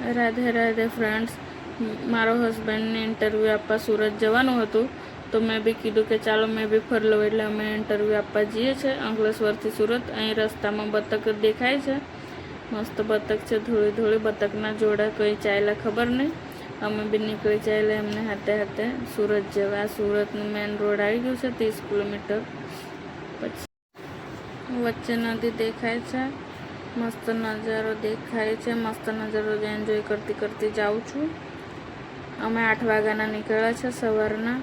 Radhe Radhe friends, મારો હસબન્ડને interview આપવા સુરત જવાનું હતું, તો મેં બી કીધું કે ચાલો મેં બી ફરી લઉં, એટલે અમે ઇન્ટરવ્યૂ આપવા જઈએ છીએ અંકલેશ્વરથી સુરત. અહીં રસ્તામાં બતક દેખાય છે, મસ્ત બતક છે, ધોળી ધોળી બતકના જોડા કઈ ચાલ્યા ખબર નહીં. અમે બી નીકળી ચાલ્યા એમને હાથે હાથે સુરત જવા. સુરતનું મેન રોડ આવી ગયું છે 30 કિલોમીટર. પછી વચ્ચે નદી દેખાય છે, મસ્ત નજારો દેખાય છે, મસ્ત નજારો એન્જોય કરતી જાઉં છું. અમે 8 વાગ્યાના નીકળ્યા છે સવારના,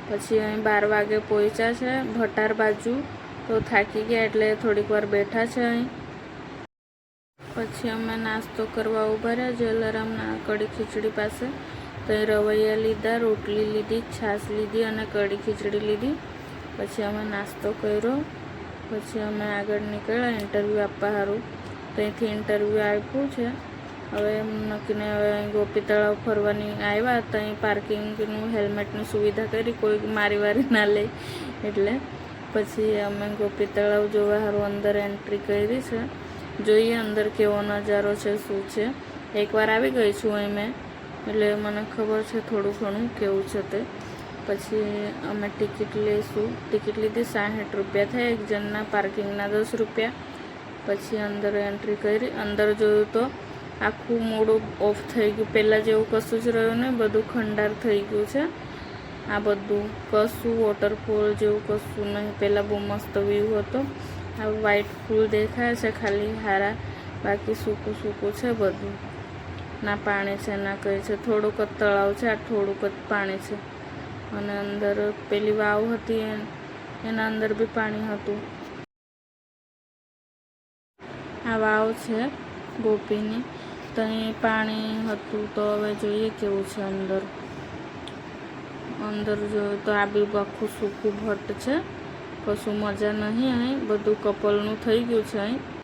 પછી અહીં 12 વાગે પહોંચ્યા છે ભટાર બાજુ. તો થાકી ગયા એટલે થોડીક વાર બેઠા છે અહીં. પછી અમે નાસ્તો કરવા ઊભા રહ્યા જલારામના કઢી ખીચડી પાસે. તો અહીં રવૈયા લીધા, રોટલી લીધી, છાશ લીધી અને કઢી ખીચડી લીધી. પછી અમે નાસ્તો કર્યો. પછી અમે આગળ નીકળ્યા ઇન્ટરવ્યૂ આપવા સારું. તો અહીંથી ઇન્ટરવ્યૂ આપ્યું છે. હવે એમ નક્કીને હવે અહીં ગોપી તળાવ ફરવાની આવ્યા હતા. અહીં પાર્કિંગનું હેલ્મેટની સુવિધા કરી, કોઈ મારી વારી ના લે એટલે. પછી અમે ગોપી તળાવ જોવા સારું અંદર એન્ટ્રી કરી છે. જોઈએ અંદર કેવો નજારો છે, શું છે. એકવાર આવી ગઈ છું અહીં મેં, એટલે મને ખબર છે થોડું ઘણું કેવું છે તે. પછી અમે ટિકિટ લઈશું. ટિકિટ લીધી 60 રૂપિયા થાય એક જણના, પાર્કિંગના 10 રૂપિયા. પછી અંદર એન્ટ્રી કરી. અંદર જોયું તો આખું મોડું ઓફ થઈ ગયું, પહેલાં જેવું કશું જ રહ્યું નહીં, બધું ખંડાર થઈ ગયું છે. આ બધું કશું વોટરફોલ જેવું કશું નહીં. પહેલાં બહુ મસ્ત વ્યૂ હતો. આ વ્હાઈટ ફૂલ દેખાય છે ખાલી હારા, બાકી સૂકું સૂકું છે બધું. ના પાણી છે ના કંઈ છે, થોડુંક જ તળાવ છે, આ થોડુંક જ પાણી છે. અને અંદર પેલી વાવ હતી એના અંદર બી પાણી હતું. આ વાવ છે ગોપીની, તો અહીં પાણી હતું. તો હવે જોઈએ કેવું છે અંદર. અંદર જોયું તો આ બી આખું સૂકું ભટ્ટ છે, કશું મજા નહીં. અહીં બધું કપલનું થઈ ગયું છે અહીં.